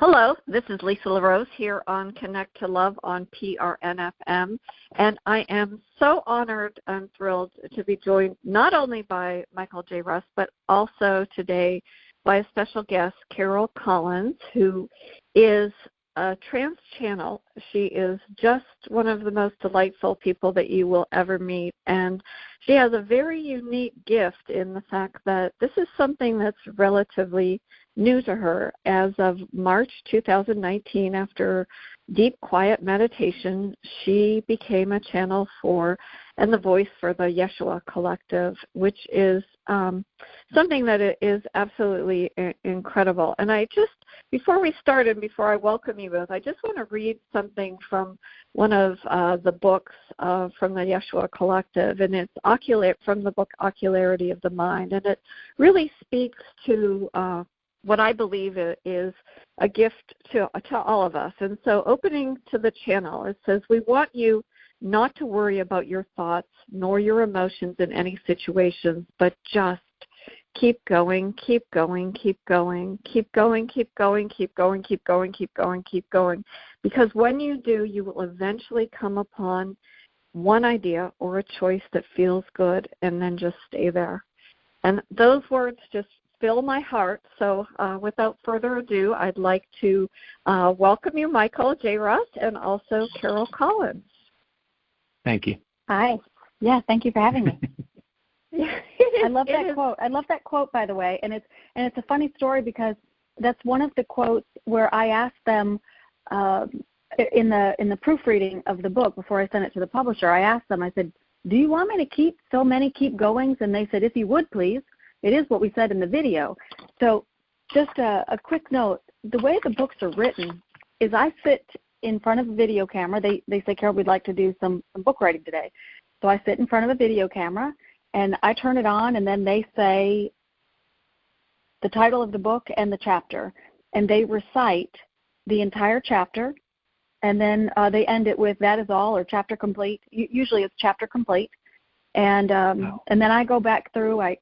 Hello, this is Lisa LeRose here on Connect to Love on PRNFM, and I am so honored and thrilled to be joined not only by Michael J. Russ, but also today by a special guest, Carol Collins, who is a trans channel. She is just one of the most delightful people that you will ever meet, and she has a very unique gift in the fact that this is something that's relatively new to her. As of March 2019, after deep, quiet meditation, she became a channel for and the voice for the Jeshua Collective, which is something that is absolutely incredible. And I just, before we start and before I welcome you both, I just want to read something from one of the books from the Jeshua Collective, and it's from the book Ocularity of the Mind, and it really speaks to what I believe is a gift to all of us. And so opening to the channel, it says, "We want you not to worry about your thoughts nor your emotions in any situations, but just keep going, keep going, keep going, keep going, keep going, keep going, keep going, keep going, keep going. Because when you do, you will eventually come upon one idea or a choice that feels good, and then just stay there." And those words just fill my heart. So without further ado, I'd like to welcome you, Michael J. Russ, and also Carol Collins. Thank you. Hi. Yeah, thank you for having me. I love that quote. I love that quote, by the way, and it's a funny story because that's one of the quotes where I asked them in the proofreading of the book before I sent it to the publisher. I asked them. I said, "Do you want me to keep so many keep goings?" And they said, "If you would, please." It is what we said in the video. So just a quick note, the way the books are written is I sit in front of a video camera. They say, "Carol, we'd like to do some book writing today." So I sit in front of a video camera, and I turn it on, and then they say the title of the book and the chapter, and they recite the entire chapter, and then they end it with "that is all" or "chapter complete." Usually it's "chapter complete." And then I go back through. I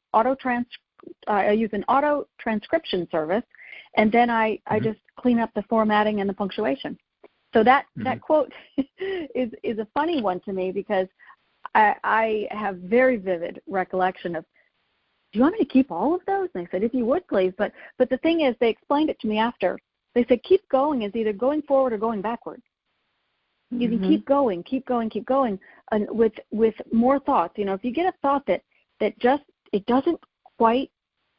use an auto transcription service, and then I just clean up the formatting and the punctuation. So that quote is a funny one to me because I have very vivid recollection of, "Do you want me to keep all of those?" And I said, "If you would, please." But the thing is, they explained it to me after. They said, "Keep going" is either going forward or going backward. You can keep going, keep going, keep going, and with more thoughts. You know, if you get a thought that just it doesn't quite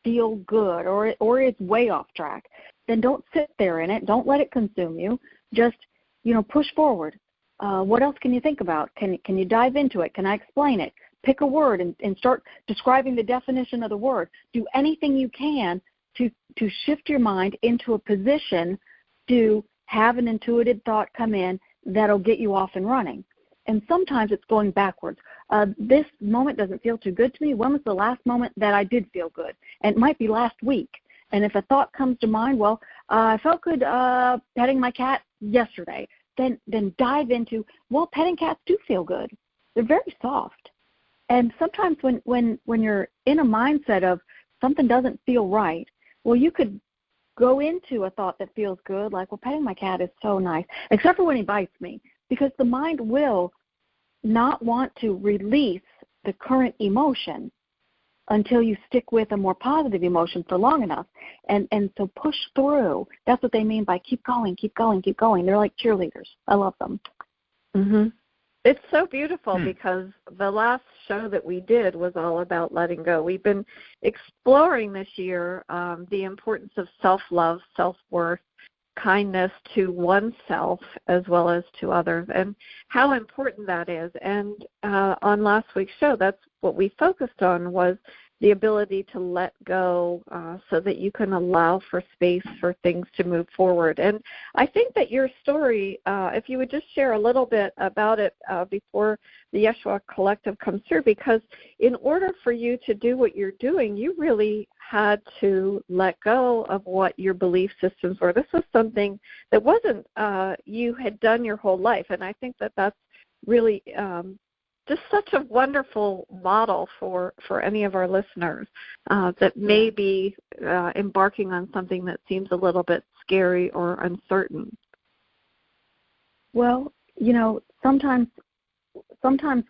feel good or it's way off track, then don't sit there in it. Don't let it consume you. Just, push forward. What else can you think about? Can you dive into it? Can I explain it? Pick a word and start describing the definition of the word. Do anything you can to shift your mind into a position to have an intuitive thought come in that'll get you off and running. And sometimes it's going backwards. This moment doesn't feel too good to me. When was the last moment that I did feel good? And it might be last week. And if a thought comes to mind, well, I felt good petting my cat yesterday. Then dive into, well, petting cats do feel good. They're very soft. And sometimes when you're in a mindset of something doesn't feel right, well, you could go into a thought that feels good, like, well, petting my cat is so nice, except for when he bites me, because the mind will not want to release the current emotion until you stick with a more positive emotion for long enough. And so push through. That's what they mean by keep going, keep going, keep going. They're like cheerleaders. I love them. Mm-hmm. It's so beautiful because the last show that we did was all about letting go. We've been exploring this year the importance of self-love, self-worth, kindness to oneself as well as to others, and how important that is. And on last week's show, that's what we focused on, was the ability to let go so that you can allow for space for things to move forward. And I think that your story, if you would just share a little bit about it before the Jeshua Collective comes through, because in order for you to do what you're doing, you really had to let go of what your belief systems were. This was something that wasn't you had done your whole life, and I think that that's really just such a wonderful model for any of our listeners that may be embarking on something that seems a little bit scary or uncertain? Well, sometimes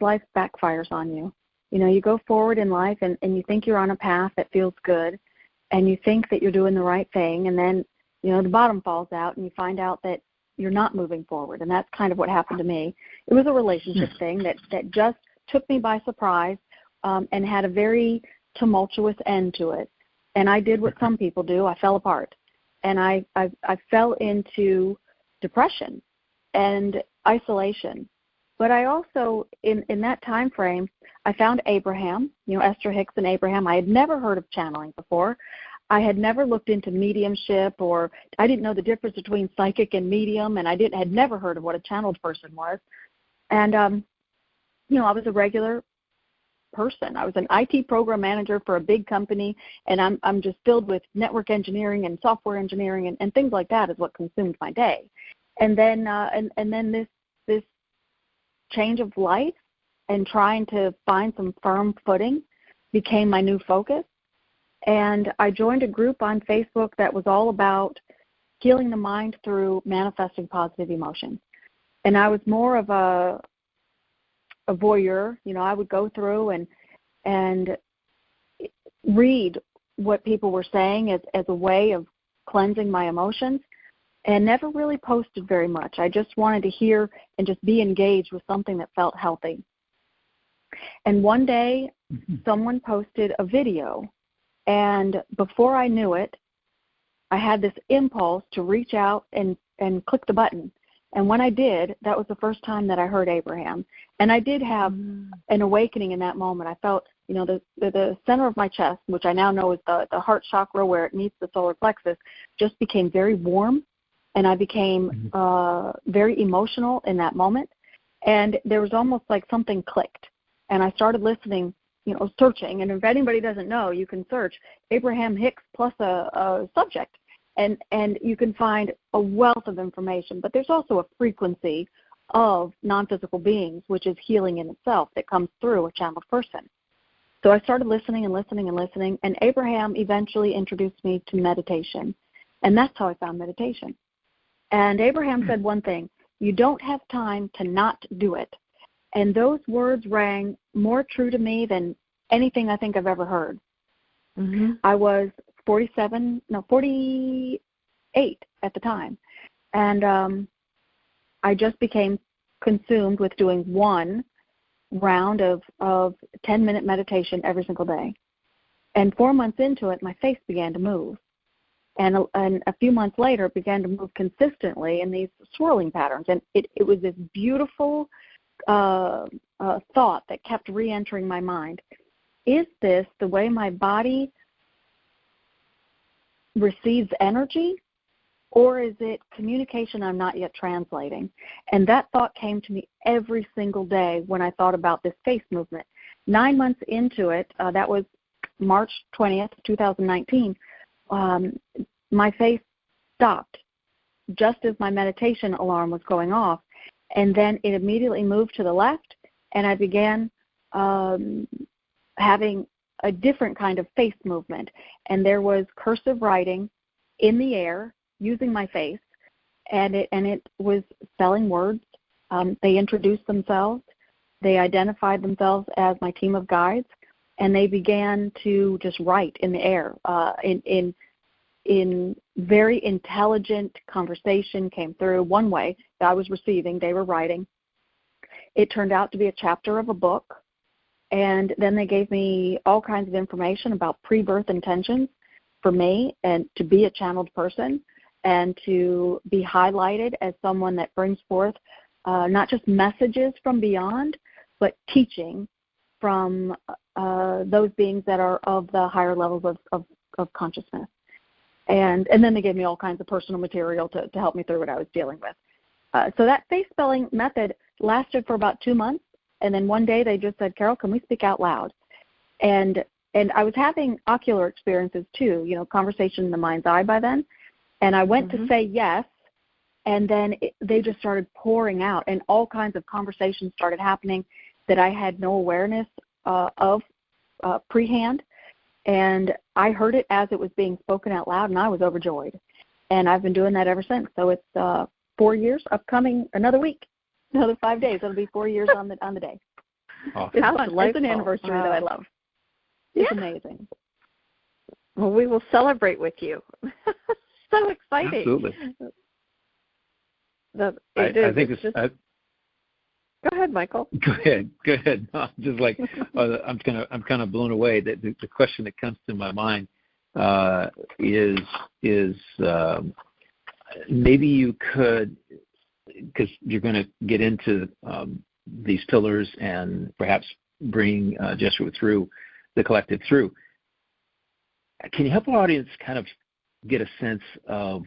life backfires on you. You go forward in life and you think you're on a path that feels good, and you think that you're doing the right thing, and then, the bottom falls out and you find out that you're not moving forward. And that's kind of what happened to me. It was a relationship thing that just took me by surprise and had a very tumultuous end to it. And I did what some people do. I fell apart. And I fell into depression and isolation. But I also, in that time frame, I found Abraham, Esther Hicks and Abraham. I had never heard of channeling before. I had never looked into mediumship, or I didn't know the difference between psychic and medium, and I had never heard of what a channeled person was. And, I was a regular person. I was an IT program manager for a big company, and I'm just filled with network engineering and software engineering and things like that is what consumed my day. And then and then this change of life and trying to find some firm footing became my new focus. And I joined a group on Facebook that was all about healing the mind through manifesting positive emotions. And I was more of a voyeur. I would go through and read what people were saying as a way of cleansing my emotions, and never really posted very much. I just wanted to hear and just be engaged with something that felt healthy. And one day, someone posted a video, and before I knew it, I had this impulse to reach out and click the button. And when I did, that was the first time that I heard Abraham. And I did have an awakening in that moment. I felt, the center of my chest, which I now know is the heart chakra where it meets the solar plexus, just became very warm. And I became very emotional in that moment. And there was almost like something clicked. And I started listening, searching. And if anybody doesn't know, you can search Abraham Hicks plus a subject. And you can find a wealth of information. But there's also a frequency of non-physical beings, which is healing in itself, that comes through a channeled person. So I started listening and listening and listening. And Abraham eventually introduced me to meditation. And that's how I found meditation. And Abraham said one thing: you don't have time to not do it. And those words rang more true to me than anything I think I've ever heard. I was 48 at the time. And I just became consumed with doing one round of 10-minute meditation every single day. And 4 months into it, my face began to move. And a few months later, it began to move consistently in these swirling patterns. And it was this beautiful thought that kept re-entering my mind. Is this the way my body receives energy, or is it communication I'm not yet translating? And that thought came to me every single day when I thought about this face movement. 9 months into it, that was March 20th, 2019, my face stopped just as my meditation alarm was going off, and then it immediately moved to the left, and I began having a different kind of face movement. And there was cursive writing in the air using my face, and it was spelling words. They introduced themselves. They identified themselves as my team of guides, and they began to just write in the air. In very intelligent conversation came through one way that I was receiving. They were writing. It turned out to be a chapter of a book. And then they gave me all kinds of information about pre-birth intentions for me, and to be a channeled person, and to be highlighted as someone that brings forth not just messages from beyond, but teaching from those beings that are of the higher levels of consciousness. And then they gave me all kinds of personal material to help me through what I was dealing with. So that face spelling method lasted for about 2 months. And then one day they just said, Carol, can we speak out loud? And I was having ocular experiences too, conversation in the mind's eye by then. And I went to say yes, and then they just started pouring out, and all kinds of conversations started happening that I had no awareness of prehand. And I heard it as it was being spoken out loud, and I was overjoyed. And I've been doing that ever since. So it's 4 years, upcoming another week, another 5 days. It'll be 4 years on the day. Awesome. It's fun. It's an anniversary that I love. It's amazing. Well, we will celebrate with you. So exciting. Absolutely. I think it's just, go ahead, Michael. Go ahead. No, just like I'm kind of blown away. That the question that comes to my mind is maybe you could, because you're going to get into these pillars and perhaps bring Jeshua through the collective through. Can you help our audience kind of get a sense of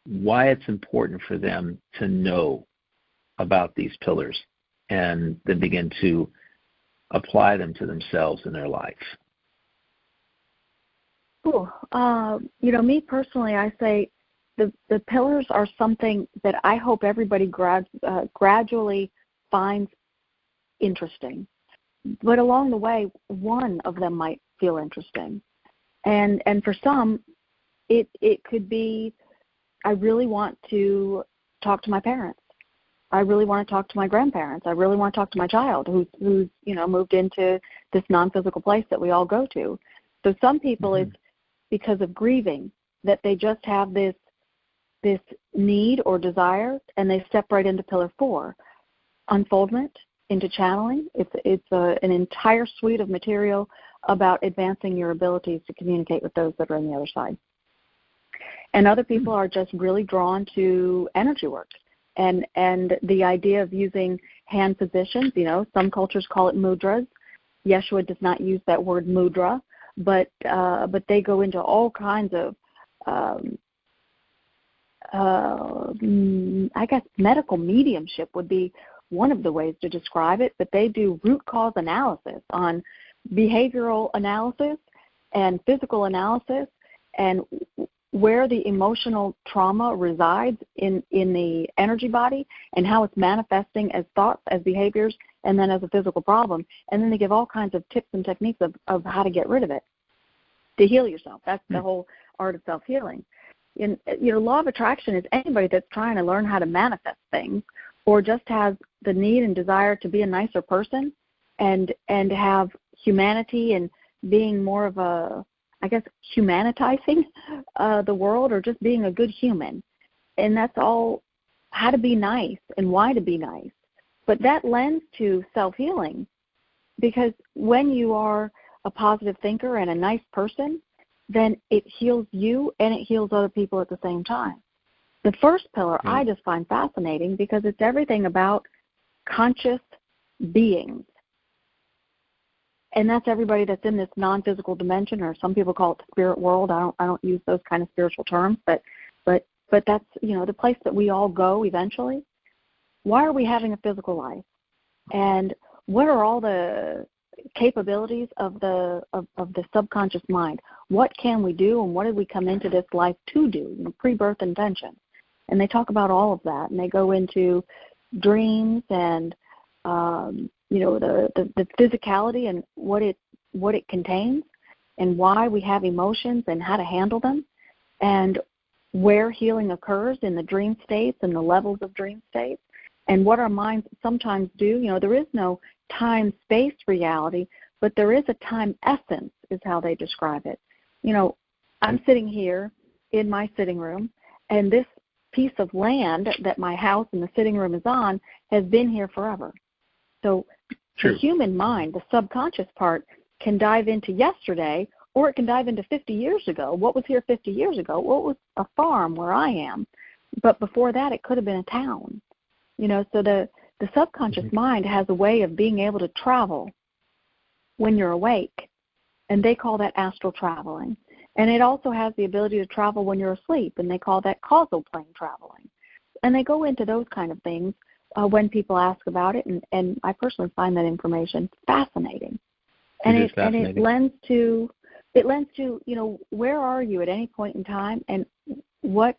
why it's important for them to know about these pillars and then begin to apply them to themselves in their life? Cool. Me personally, I say the pillars are something that I hope everybody gradually finds interesting. But along the way, one of them might feel interesting. And for some, it could be, I really want to talk to my parents. I really want to talk to my grandparents. I really want to talk to my child who's moved into this non-physical place that we all go to. So some people it's because of grieving that they just have this need or desire, and they step right into pillar 4, unfoldment, into channeling. It's an entire suite of material about advancing your abilities to communicate with those that are on the other side. And other people are just really drawn to energy work and the idea of using hand positions. Some cultures call it mudras. Jeshua does not use that word mudra, but they go into all kinds of I guess medical mediumship would be one of the ways to describe it, but they do root cause analysis on behavioral analysis and physical analysis and where the emotional trauma resides in the energy body and how it's manifesting as thoughts, as behaviors, and then as a physical problem. And then they give all kinds of tips and techniques of how to get rid of it, to heal yourself. That's the whole art of self-healing. Law of attraction is anybody that's trying to learn how to manifest things or just has the need and desire to be a nicer person and have humanity and being more of a, I guess, humanitizing the world or just being a good human. And that's all how to be nice and why to be nice. But that lends to self-healing because when you are a positive thinker and a nice person, then it heals you and it heals other people at the same time. The first pillar I just find fascinating because it's everything about conscious beings. And that's everybody that's in this non-physical dimension, or some people call it the spirit world. I don't use those kind of spiritual terms, but that's the place that we all go eventually. Why are we having a physical life? And what are all the capabilities of the subconscious mind? What can we do, and what did we come into this life to do? Pre-birth intention. And they talk about all of that, and they go into dreams and the physicality and what it contains, and why we have emotions and how to handle them, and where healing occurs in the dream states and the levels of dream states, and what our minds sometimes do. There is no time-space reality, but there is a time essence, is how they describe it. I'm sitting here in my sitting room, and this piece of land that my house and the sitting room is on has been here forever. So the human mind, the subconscious part, can dive into yesterday, or it can dive into 50 years ago. What was here 50 years ago? Well, it was a farm where I am. But before that, it could have been a town. So the subconscious mind has a way of being able to travel when you're awake, and they call that astral traveling. And it also has the ability to travel when you're asleep, and they call that causal plane traveling. And they go into those kind of things when people ask about it, and I personally find that information fascinating. And it lends to where are you at any point in time, and what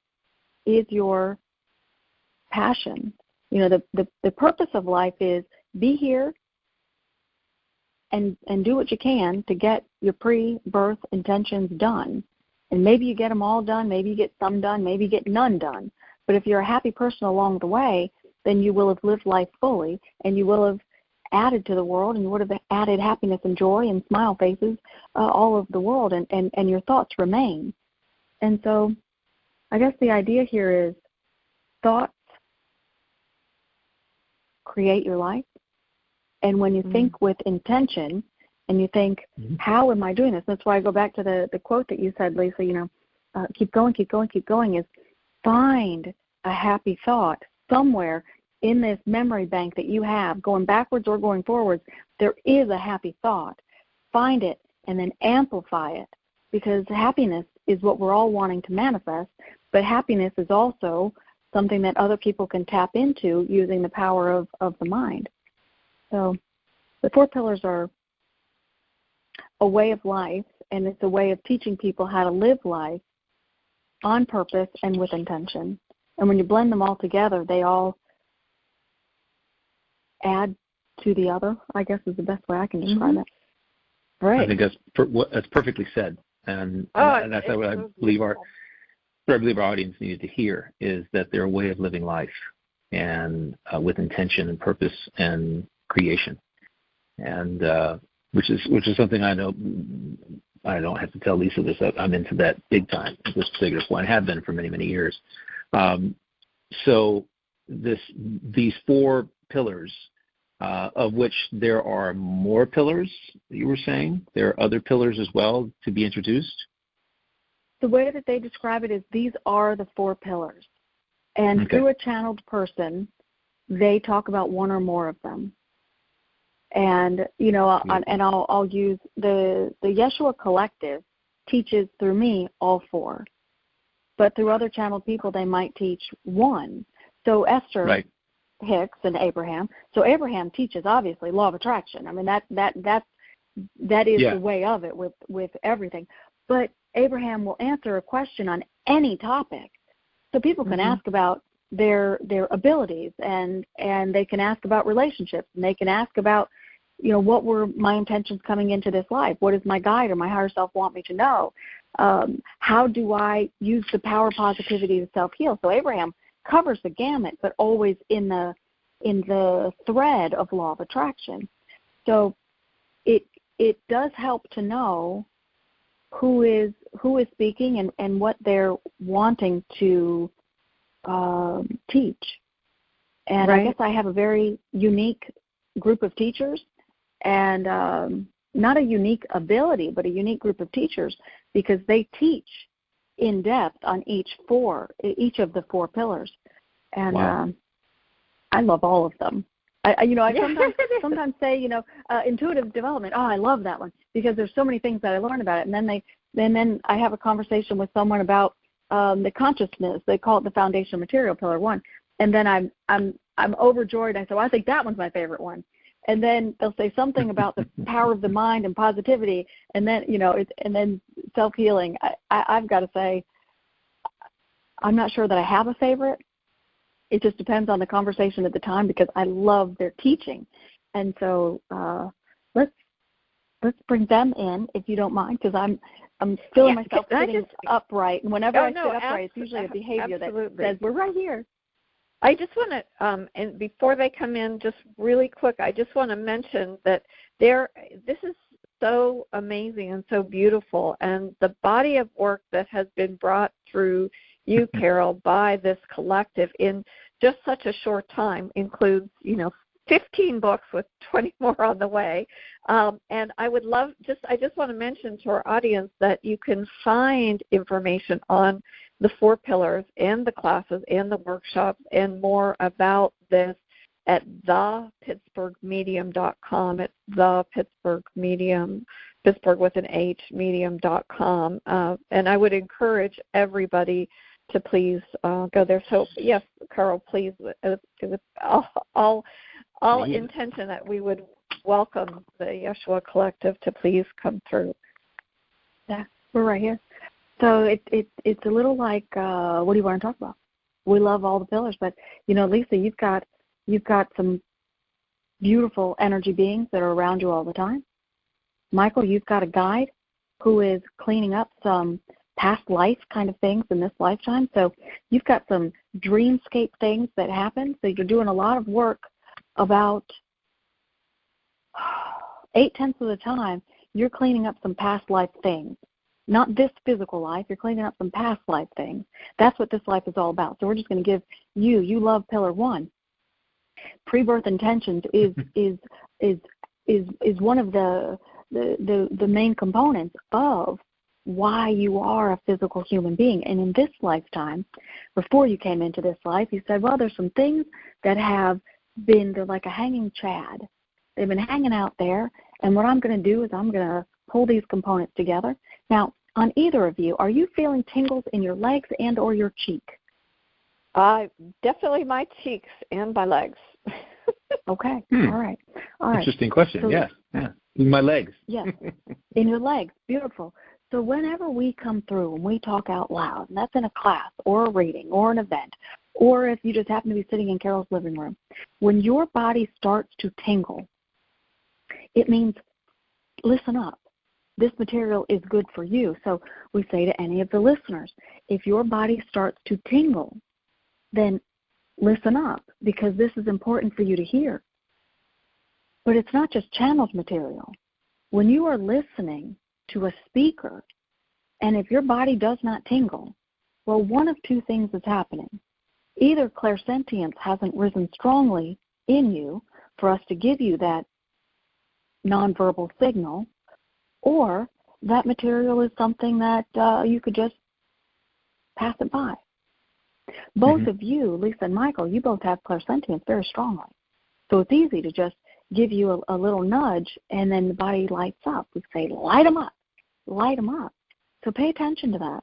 is your passion? The purpose of life is be here and do what you can to get your pre-birth intentions done. And maybe you get them all done, maybe you get some done, maybe you get none done. But if you're a happy person along the way, then you will have lived life fully, and you will have added to the world, and you would have added happiness and joy and smile faces all over the world, and your thoughts remain. And so I guess the idea here is thoughts create your life. And when you think with intention and you think, how am I doing this? That's why I go back to the quote that you said, Lisa, keep going, keep going, keep going, is find a happy thought somewhere in this memory bank that you have, going backwards or going forwards. There is a happy thought. Find it and then amplify it, because happiness is what we're all wanting to manifest, but happiness is also something that other people can tap into using the power of the mind. So the 4 pillars are a way of life, and it's a way of teaching people how to live life on purpose and with intention. And when you blend them all together, they all add to the other, I guess is the best way I can describe it. Right. I think that's perfectly said. And that's what I believe our audience needed to hear, is that they're a way of living life, and with intention and purpose and creation. And which is something I know. I don't have to tell Lisa this. I'm into that big time at this particular point. I have been for many, many years. So these 4 pillars, of which there are more pillars, you were saying? There are other pillars as well to be introduced? The way that they describe it is these are the 4 pillars. And through a channeled person, they talk about one or more of them. And, I'll use the Jeshua Collective teaches through me all 4. But through other channeled people, they might teach 1. So Esther Hicks and Abraham. So Abraham teaches, obviously, law of attraction. I mean, that is the way of it with everything. But Abraham will answer a question on any topic. So people can ask about their abilities, and they can ask about relationships, and they can ask about, what were my intentions coming into this life? What does my guide or my higher self want me to know? How do I use the power of positivity to self-heal? So Abraham covers the gamut, but always in the thread of law of attraction. So it does help to know who is speaking and what they're wanting to teach. And I guess I have a very unique group of teachers, and not a unique ability, but a unique group of teachers, because they teach in depth on each of the 4 pillars. And I love all of them. I sometimes say, intuitive development. Oh, I love that one, because there's so many things that I learn about it. And then I have a conversation with someone about the consciousness. They call it the foundational material, pillar 1. And then I'm overjoyed. I say, well, I think that one's my favorite one. And then they'll say something about the power of the mind and positivity, and then and then self-healing. I've got to say, I'm not sure that I have a favorite. It just depends on the conversation at the time, because I love their teaching. And so let's bring them in, if you don't mind, because I'm feeling myself sitting upright. And whenever I sit upright, it's usually a behavior that says, we're right here. I just want to, and before they come in, just really quick, I just want to mention that this is so amazing and so beautiful, and the body of work that has been brought through you, Carol, by this collective in just such a short time includes, 15 books with 20 more on the way. And I would love, I just want to mention to our audience that you can find information on the 4 pillars and the classes and the workshops and more about this at thepittsburghmedium.com. It's thepittsburghmedium, Pittsburgh with an H, medium.com. And I would encourage everybody to please go there. So, yes, Carol, please, all intention that we would welcome the Jeshua Collective to please come through. Yeah, we're right here. So it's a little like, what do you want to talk about? We love all the pillars, but Lisa, you've got some beautiful energy beings that are around you all the time. Michael, you've got a guide who is cleaning up some past life kind of things in this lifetime. So you've got some dreamscape things that happen. So you're doing a lot of work about 8/10 of the time. You're cleaning up some past life things. Not this physical life. You're cleaning up some past life things. That's what this life is all about. So we're just going to give you love pillar 1. Pre-birth intentions is one of the main components of why you are a physical human being. And in this lifetime, before you came into this life, you said, well, there's some things that have been, they're like a hanging chad. They've been hanging out there, and what I'm going to do is I'm going to pull these components together. Now, on either of you, are you feeling tingles in your legs and or your cheek? Definitely my cheeks and my legs. Okay. All right. Interesting question. So, yeah. In my legs. Yes. In your legs. Beautiful. So whenever we come through and we talk out loud, and that's in a class or a reading or an event, or if you just happen to be sitting in Carol's living room, when your body starts to tingle, it means listen up. This material is good for you. So we say to any of the listeners, if your body starts to tingle, then listen up, because this is important for you to hear. But it's not just channeled material. When you are listening to a speaker, and if your body does not tingle, well, one of two things is happening. Either clairsentience hasn't risen strongly in you for us to give you that nonverbal signal, or that material is something that you could just pass it by. Both of you, Lisa and Michael, you both have clairsentience very strongly. So it's easy to just give you a little nudge, and then the body lights up. We say, light them up, light them up. So pay attention to that.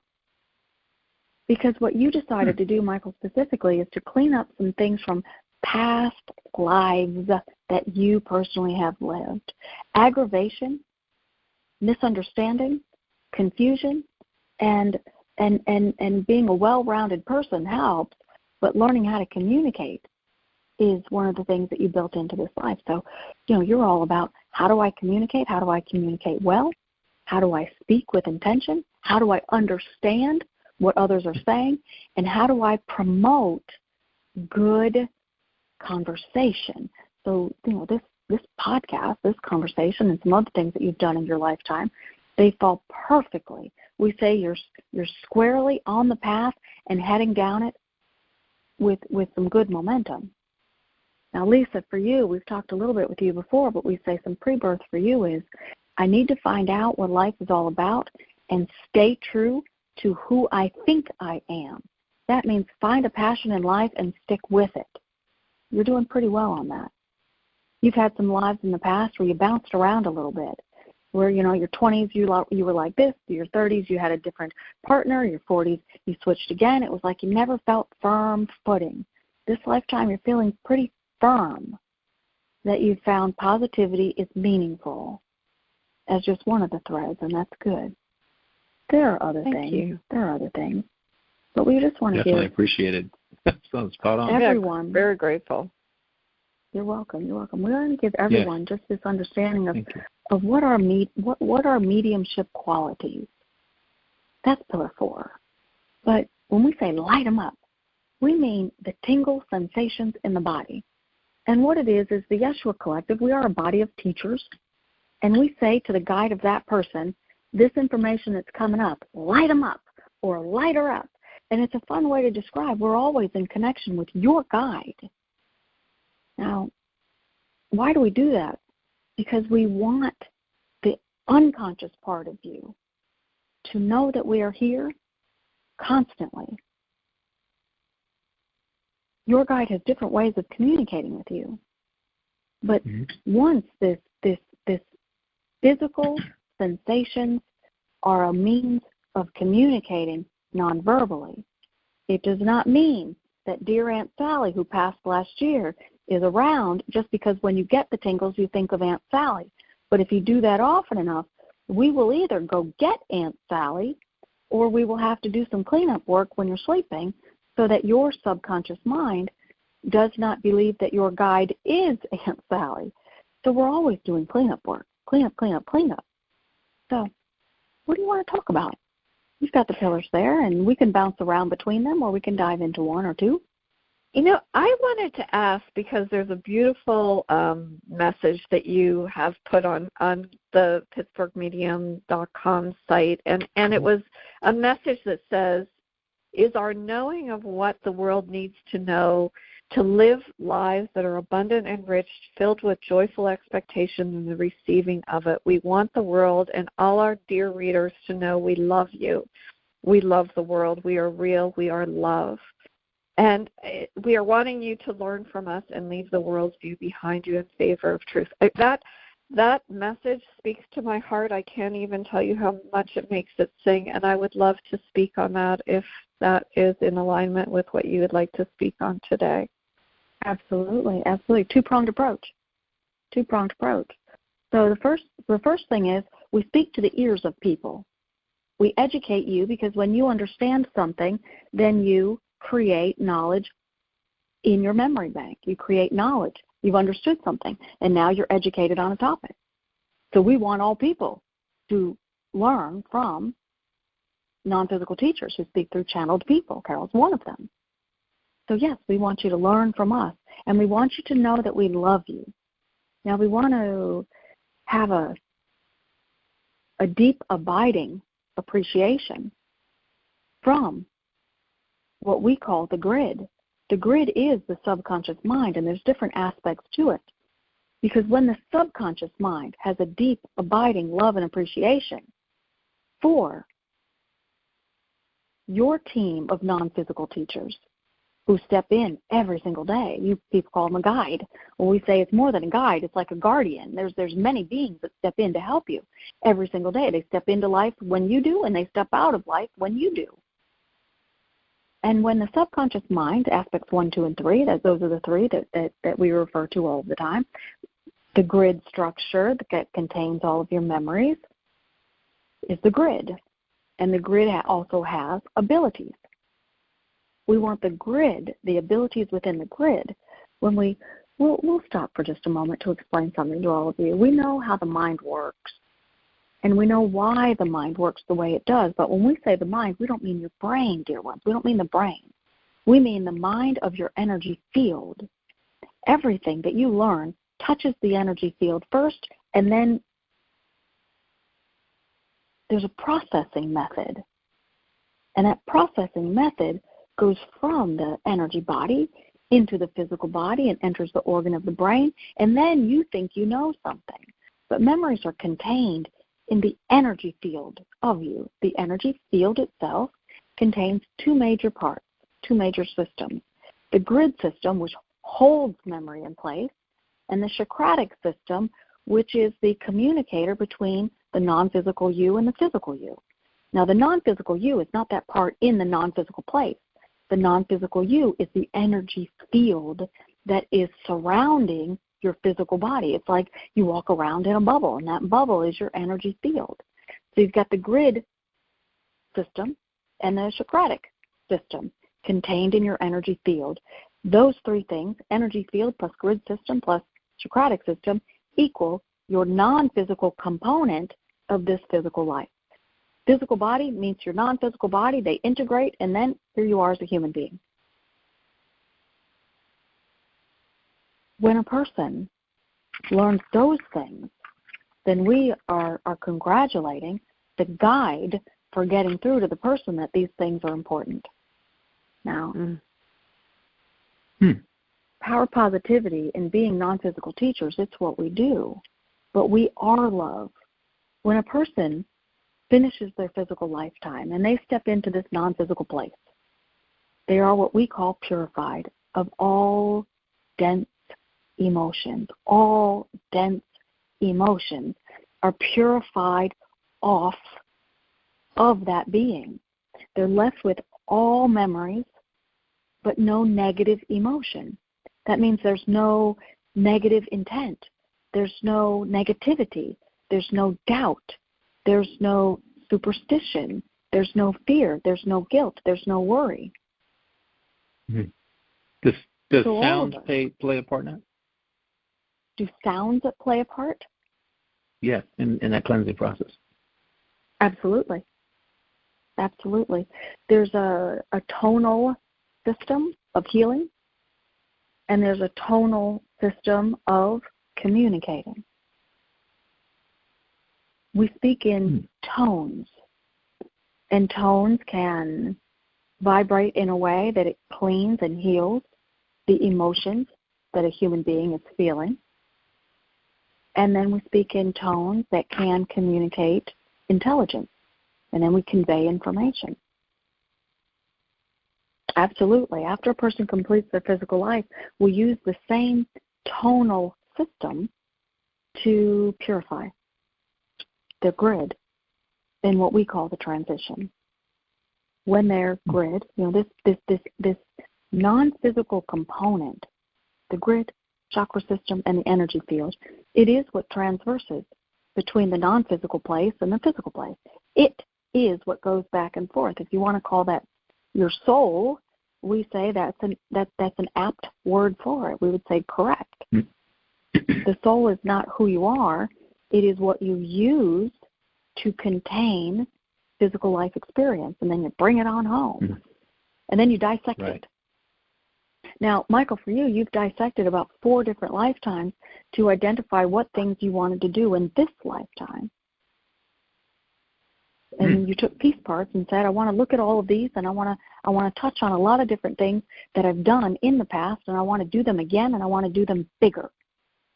Because what you decided to do, Michael, specifically, is to clean up some things from past lives that you personally have lived. Aggravation, misunderstanding, confusion, and being a well-rounded person helps, but learning how to communicate is one of the things that you built into this life. So, you're all about, how do I communicate? How do I communicate well? How do I speak with intention? How do I understand what others are saying? And how do I promote good conversation? So, this podcast, this conversation, and some other things that you've done in your lifetime, they fall perfectly. We say you're squarely on the path and heading down it with some good momentum. Now, Lisa, for you, we've talked a little bit with you before, but we say some pre-birth for you is, I need to find out what life is all about and stay true to who I think I am. That means find a passion in life and stick with it. You're doing pretty well on that. You've had some lives in the past where you bounced around a little bit, where, your 20s, you were like this, your 30s, you had a different partner, your 40s, you switched again. It was like you never felt firm footing. This lifetime, you're feeling pretty firm that you found positivity is meaningful as just one of the threads, and that's good. There are other things. There are other things. But we just want to definitely appreciated. Sounds spot on. Everyone. Yeah, very grateful. You're welcome. You're welcome. We want to give everyone just this understanding of what are mediumship qualities. That's pillar 4. But when we say light them up, we mean the tingle sensations in the body. And what it is the Jeshua Collective. We are a body of teachers, and we say to the guide of that person, this information that's coming up, light them up or light her up. And it's a fun way to describe we're always in connection with your guide. Now, why do we do that? Because we want the unconscious part of you to know that we are here constantly. Your guide has different ways of communicating with you. But once this physical sensations are a means of communicating nonverbally, it does not mean that dear Aunt Sally, who passed last year, is around just because when you get the tingles you think of Aunt Sally. But if you do that often enough, we will either go get Aunt Sally, or we will have to do some cleanup work when you're sleeping so that your subconscious mind does not believe that your guide is Aunt Sally. So we're always doing cleanup work. Cleanup. So what do you want to talk about? We've got the pillars there, and we can bounce around between them, or we can dive into one or two. I wanted to ask, because there's a beautiful message that you have put on the PittsburghMedium.com site, and it was a message that says, is our knowing of what the world needs to know to live lives that are abundant, enriched, filled with joyful expectation in the receiving of it. We want the world and all our dear readers to know we love you. We love the world. We are real. We are love. And we are wanting you to learn from us and leave the world's view behind you in favor of truth. That message speaks to my heart. I can't even tell you how much it makes it sing, and I would love to speak on that if that is in alignment with what you would like to speak on today. Absolutely, absolutely. Two-pronged approach. So the first thing is we speak to the ears of people. We educate you because when you understand something, then you create knowledge in your memory bank. You create knowledge. You've understood something, and now you're educated on a topic. So we want all people to learn from non-physical teachers who speak through channeled people. Carol's one of them. So, yes, we want you to learn from us, and we want you to know that we love you. Now, we want to have a deep, abiding appreciation from what we call the grid. The grid is the subconscious mind, and there's different aspects to it. Because when the subconscious mind has a deep, abiding love and appreciation for your team of non-physical teachers who step in every single day. You people call them a guide. Well, we say it's more than a guide. It's like a guardian. There's many beings that step in to help you every single day. They step into life when you do, and they step out of life when you do. And when the subconscious mind, aspects 1, 2, and 3, those are the three that we refer to all the time, the grid structure that contains all of your memories is the grid. And the grid also has abilities. We want the grid, the abilities within the grid. When we'll stop for just a moment to explain something to all of you. We know how the mind works, and we know why the mind works the way it does. But when we say the mind, we don't mean your brain, dear ones. We don't mean the brain. We mean the mind of your energy field. Everything that you learn touches the energy field first, and then there's a processing method. And that processing method goes from the energy body into the physical body and enters the organ of the brain, and then you think you know something. But memories are contained in the energy field of you. The energy field itself contains two major parts, two major systems. The grid system, which holds memory in place, and the Socratic system, which is the communicator between the non-physical you and the physical you. Now, the non-physical you is not that part in the non-physical place. The non-physical you is the energy field that is surrounding your physical body. It's like you walk around in a bubble, and that bubble is your energy field. So you've got the grid system and the Socratic system contained in your energy field. Those three things, energy field plus grid system plus Socratic system, equal your non-physical component of this physical life. Physical body meets your non-physical body. They integrate, and then here you are as a human being. When a person learns those things, then we are congratulating the guide for getting through to the person that these things are important. Now, power positivity and being non-physical teachers, it's what we do. But we are love. When a person finishes their physical lifetime and they step into this non-physical place, they are what we call purified of all dense emotions. All dense emotions are purified off of that being. They're left with all memories, but no negative emotion. That means there's no negative intent. There's no negativity. There's no doubt. There's no superstition. There's no fear. There's no guilt. There's no worry. Does sound play a part in that? Do sounds play a part? Yes, in that cleansing process. Absolutely. Absolutely. There's a tonal system of healing, and there's a tonal system of communicating. We speak in tones, and tones can vibrate in a way that it cleans and heals the emotions that a human being is feeling. And then we speak in tones that can communicate intelligence, and then we convey information. Absolutely. After a person completes their physical life, we use the same tonal system to purify their grid in what we call the transition. When their grid, this non-physical component, the grid, chakra system, and the energy field, it is what transverses between the non-physical place and the physical place. It is what goes back and forth. If you want to call that your soul, we say that's an apt word for it. We would say correct. The soul is not who you are. It is what you use to contain physical life experience, and then you bring it on home, and then you dissect it. Now, Michael, for you, you've dissected about 4 different lifetimes to identify what things you wanted to do in this lifetime. And you took piece parts and said, I want to look at all of these, and I want to touch on a lot of different things that I've done in the past, and I want to do them again, and I want to do them bigger.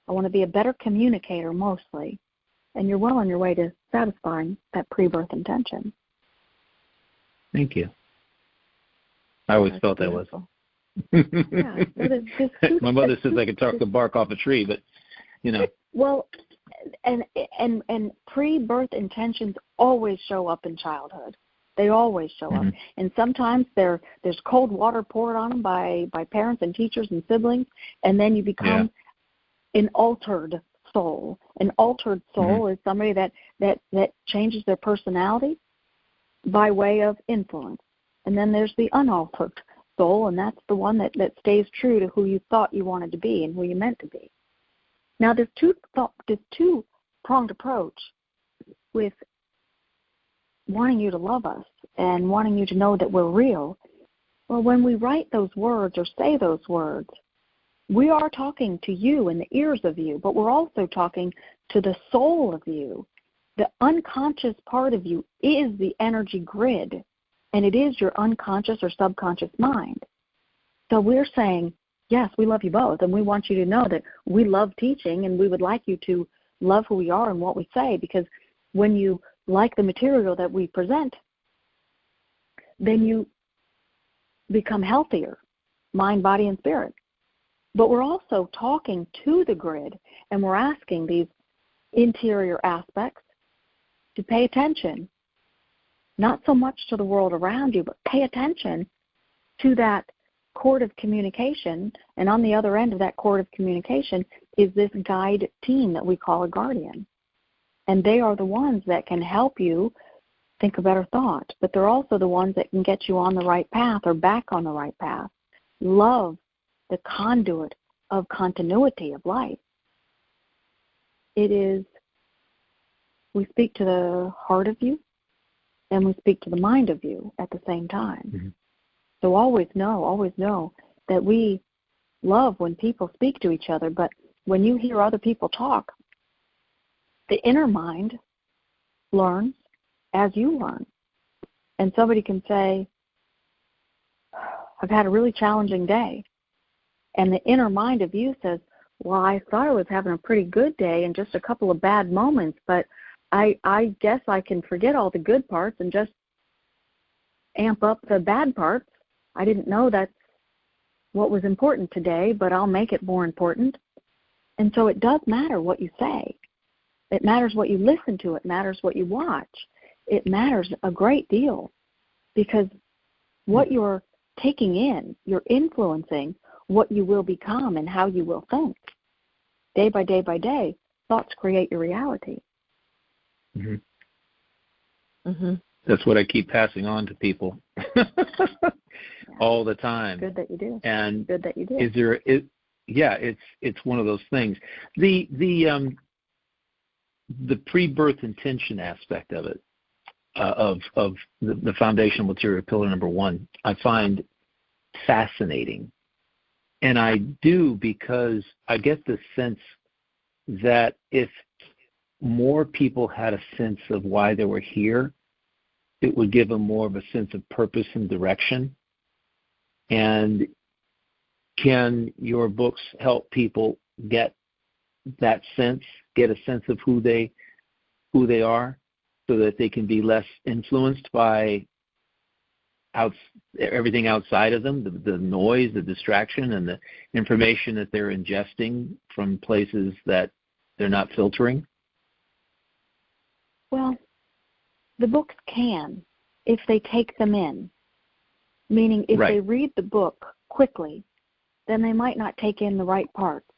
I want to be a better communicator mostly. And you're well on your way to satisfying that pre-birth intention. Thank you. I always felt beautiful. That was. Yeah, my mother says I could talk the bark off a tree, but Well, and pre-birth intentions always show up in childhood. They always show up, and sometimes there's cold water poured on them by parents and teachers and siblings, and then you become an altered soul. An altered soul is somebody that changes their personality by way of influence, and then there's the unaltered soul, and that's the one that stays true to who you thought you wanted to be and who you meant to be. Now, there's two-pronged approach with wanting you to love us and wanting you to know that we're real. Well, when we write those words or say those words, we are talking to you in the ears of you, but we're also talking to the soul of you. The unconscious part of you is the energy grid, and it is your unconscious or subconscious mind. So we're saying, yes, we love you both, and we want you to know that we love teaching, and we would like you to love who we are and what we say, because when you like the material that we present, then you become healthier, mind, body, and spirit. But we're also talking to the grid, and we're asking these interior aspects to pay attention, not so much to the world around you, but pay attention to that cord of communication, and on the other end of that cord of communication is this guide team that we call a guardian. And they are the ones that can help you think a better thought, but they're also the ones that can get you on the right path or back on the right path. Love, the conduit of continuity of life. It is, we speak to the heart of you, and we speak to the mind of you at the same time. So always know that we love when people speak to each other, but when you hear other people talk, the inner mind learns as you learn. And somebody can say, I've had a really challenging day. And the inner mind of you says, well, I thought I was having a pretty good day and just a couple of bad moments, but I guess I can forget all the good parts and just amp up the bad parts. I didn't know that's what was important today, but I'll make it more important. And so it does matter what you say. It matters what you listen to. It matters what you watch. It matters a great deal, because what you're taking in, you're influencing what you will become and how you will think. Day by day by day, thoughts create your reality. That's what I keep passing on to people all the time. Good that you do. And good that you do. It's one of those things. The pre-birth intention aspect of it. of the foundational material, pillar number 1, I find fascinating. And I do because I get the sense that if more people had a sense of why they were here, it would give them more of a sense of purpose and direction. And can your books help people get that sense, get a sense of who they are, so that they can be less influenced by everything outside of them, the noise, the distraction, and the information that they're ingesting from places that they're not filtering? Well, the books can, if they take them in. Meaning, if they read the book quickly, then they might not take in the right parts.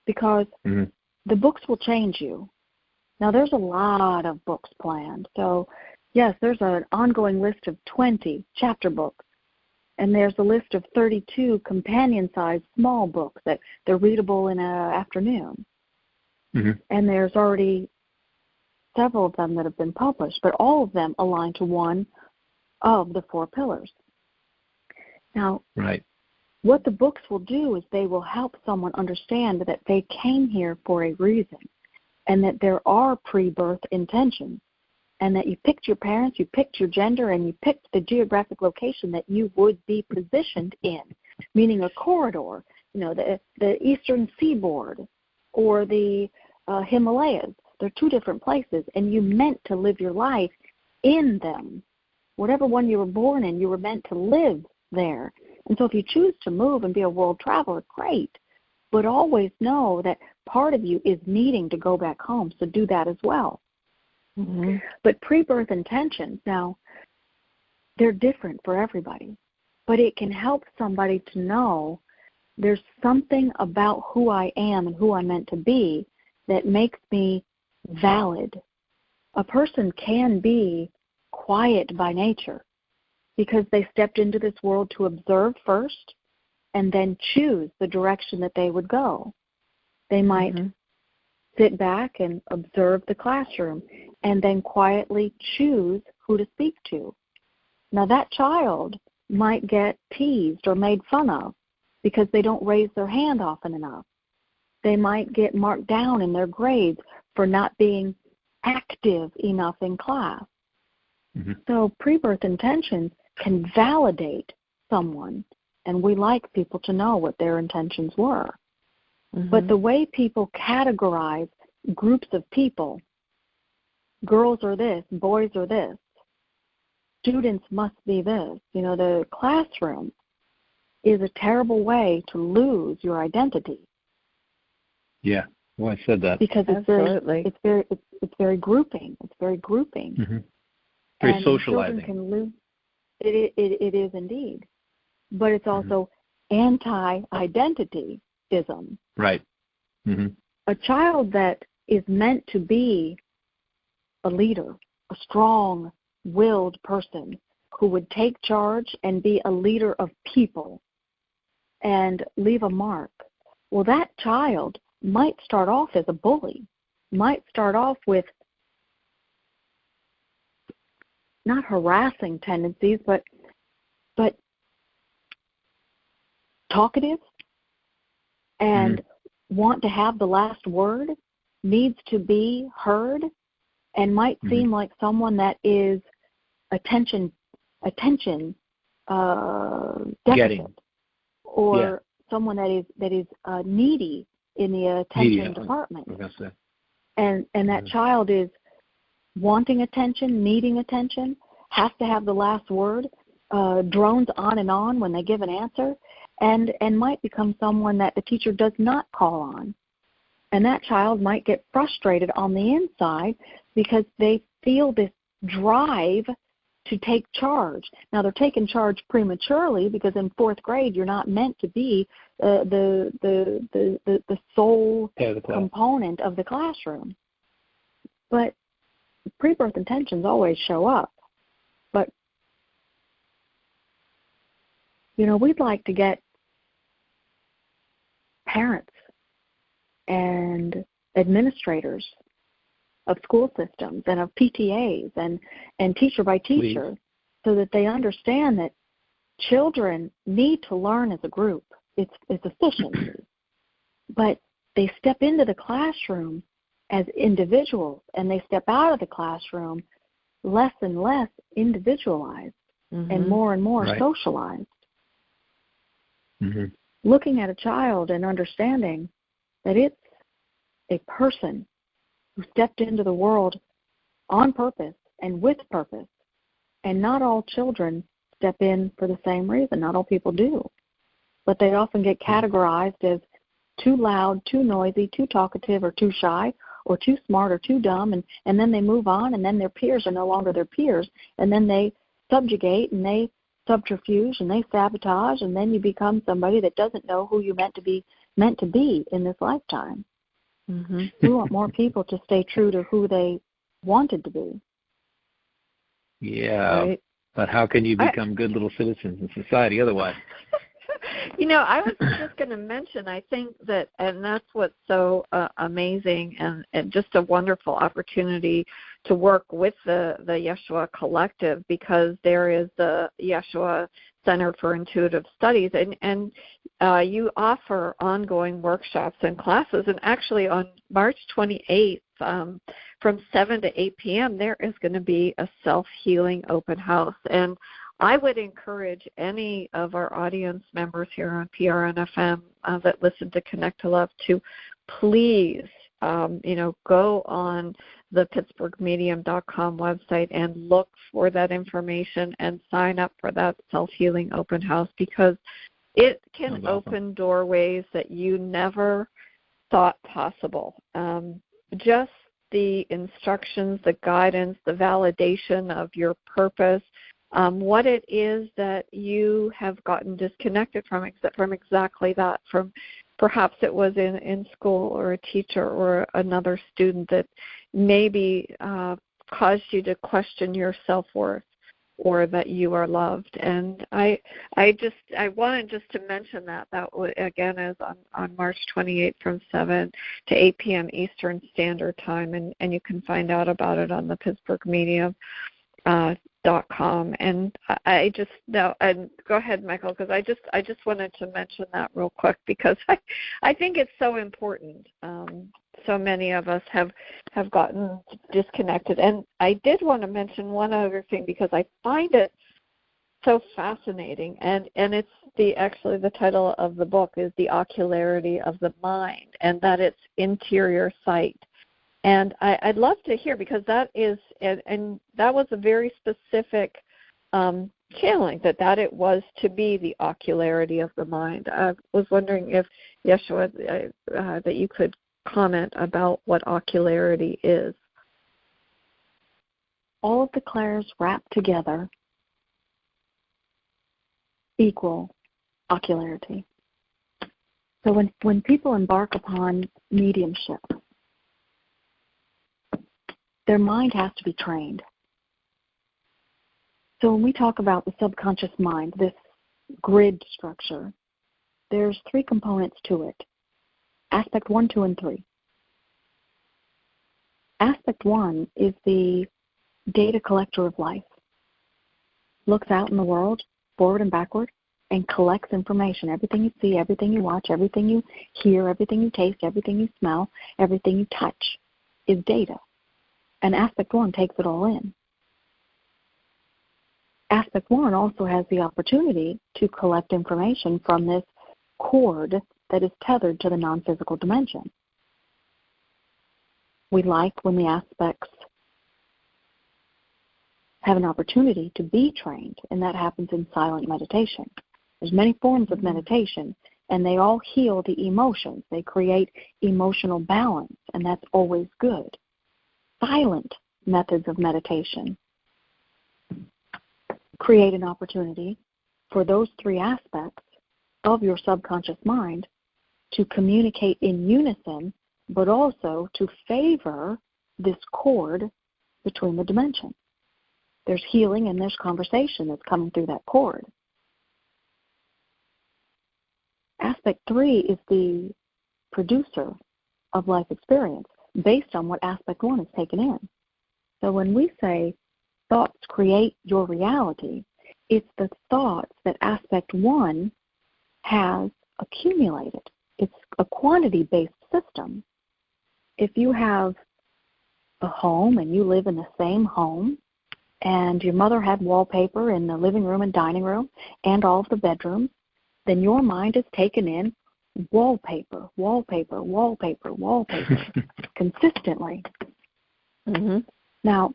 Because the books will change you. Now, there's a lot of books planned. So, yes, there's an ongoing list of 20 chapter books. And there's a list of 32 companion-sized small books that they're readable in an afternoon. And there's already several of them that have been published, but all of them align to one of the 4 pillars. Now, what the books will do is they will help someone understand that they came here for a reason, and that there are pre-birth intentions, and that you picked your parents, you picked your gender, and you picked the geographic location that you would be positioned in, meaning a corridor, the eastern seaboard or the Himalayas. They're 2 different places, and you meant to live your life in them. Whatever one you were born in, you were meant to live there. And so if you choose to move and be a world traveler, great. But always know that part of you is needing to go back home, so do that as well. But pre-birth intentions, now, they're different for everybody. But it can help somebody to know there's something about who I am and who I'm meant to be that makes me valid. A person can be quiet by nature because they stepped into this world to observe first and then choose the direction that they would go. They might sit back and observe the classroom and then quietly choose who to speak to. Now, that child might get teased or made fun of because they don't raise their hand often enough. They might get marked down in their grades for not being active enough in class. So pre-birth intentions can validate someone, and we like people to know what their intentions were. But the way people categorize groups of people, girls are this, boys are this, students must be this, the classroom is a terrible way to lose your identity. Yeah, well, I said that. Because it's very grouping. It's very grouping. Very and socializing. Can lose. It is indeed. But it's also anti-identityism. Right. A child that is meant to be a leader, a strong-willed person who would take charge and be a leader of people and leave a mark, well, that child might start off as a bully, might start off with not harassing tendencies, but talkative and want to have the last word, needs to be heard, and might seem like someone that is attention deficit, or someone that is needy in the attention department. And that child is wanting attention, needing attention, has to have the last word, drones on and on when they give an answer, and might become someone that the teacher does not call on. And that child might get frustrated on the inside because they feel this drive to take charge. Now, they're taking charge prematurely because in 4th grade you're not meant to be the sole component of the classroom. But pre-birth intentions always show up. But, we'd like to get parents and administrators of school systems and of PTAs and teacher by teacher, so that they understand that children need to learn as a group. It's efficiency. But they step into the classroom as individuals, and they step out of the classroom less and less individualized and more socialized. Looking at a child and understanding that it's a person who stepped into the world on purpose and with purpose. And not all children step in for the same reason. Not all people do. But they often get categorized as too loud, too noisy, too talkative, or too shy, or too smart, or too dumb, and then they move on, and then their peers are no longer their peers, and then they subjugate, and they subterfuge, and they sabotage, and then you become somebody that doesn't know who you meant to be in this lifetime. We want more people to stay true to who they wanted to be. Yeah, right? But how can you become good little citizens in society otherwise? I was just going to mention, I think that, and that's what's so amazing and just a wonderful opportunity to work with the Jeshua Collective, because there is the Jeshua Center for Intuitive Studies, and you offer ongoing workshops and classes. And actually on March 28th, from 7 to 8 p.m., there is going to be a self-healing open house. And I would encourage any of our audience members here on PRN-FM that listen to Connect to Love to please, go on the PittsburghMedium.com website and look for that information and sign up for that self-healing open house, because it can open doorways that you never thought possible. Just the instructions, the guidance, the validation of your purpose, what it is that you have gotten disconnected from exactly that, from perhaps it was in school or a teacher or another student that maybe caused you to question your self-worth or that you are loved. And I wanted just to mention that again is on March 28th from 7 to 8 p.m. Eastern Standard Time, and you can find out about it on the PittsburghMedium.com. And I just and go ahead, Michael, because I just wanted to mention that real quick, because I think it's so important. So many of us have gotten disconnected. And I did want to mention one other thing, because I find it so fascinating, and it's actually the title of the book is The Ocularity of the Mind, and that it's interior sight. And I'd love to hear, because that is, and that was a very specific channeling, that it was to be the ocularity of the mind. I was wondering if, Jeshua, that you could comment about what ocularity is. All of the clairs wrapped together equal ocularity. So when people embark upon mediumship, their mind has to be trained. So when we talk about the subconscious mind, this grid structure, there's 3 components to it. Aspect 1, 2, and 3. Aspect 1 is the data collector of life. Looks out in the world, forward and backward, and collects information. Everything you see, everything you watch, everything you hear, everything you taste, everything you smell, everything you touch is data. And Aspect 1 takes it all in. Aspect 1 also has the opportunity to collect information from this cord that is tethered to the non-physical dimension. We like when the aspects have an opportunity to be trained, and that happens in silent meditation. There's many forms of meditation, and they all heal the emotions. They create emotional balance, and that's always good. Silent methods of meditation create an opportunity for those 3 aspects of your subconscious mind to communicate in unison, but also to favor this cord between the dimensions. There's healing and there's conversation that's coming through that cord. Aspect 3 is the producer of life experience. based on what aspect 1 is taken in. So when we say thoughts create your reality, it's the thoughts that aspect 1 has accumulated. It's a quantity-based system. If you have a home and you live in the same home, and your mother had wallpaper in the living room and dining room and all of the bedrooms, then your mind has taken in wallpaper, wallpaper, wallpaper, wallpaper consistently. Mm-hmm. Now,